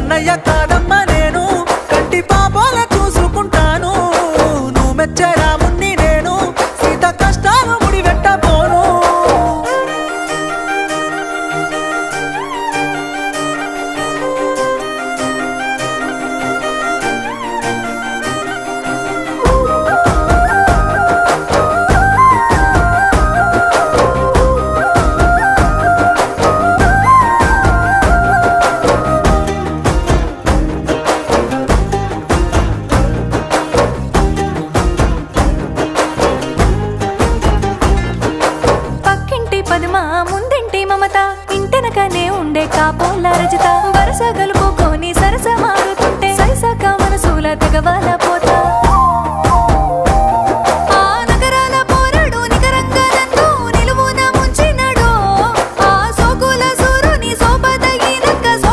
కన్నయ్య కాదమ్మ నేను కంటి పాపాల చూసుకుంటాను నువ్వు మెచ్చే రాముణ్ణి నేను సీత కష్టాలు ముడివెట్టబోను ముందింటి మమత ఇంటెనకనే ఉండే కాపోల రజిత వరస గలుపుకొని సరస మారుతుంటే సరిసక మనసుల తెగవాల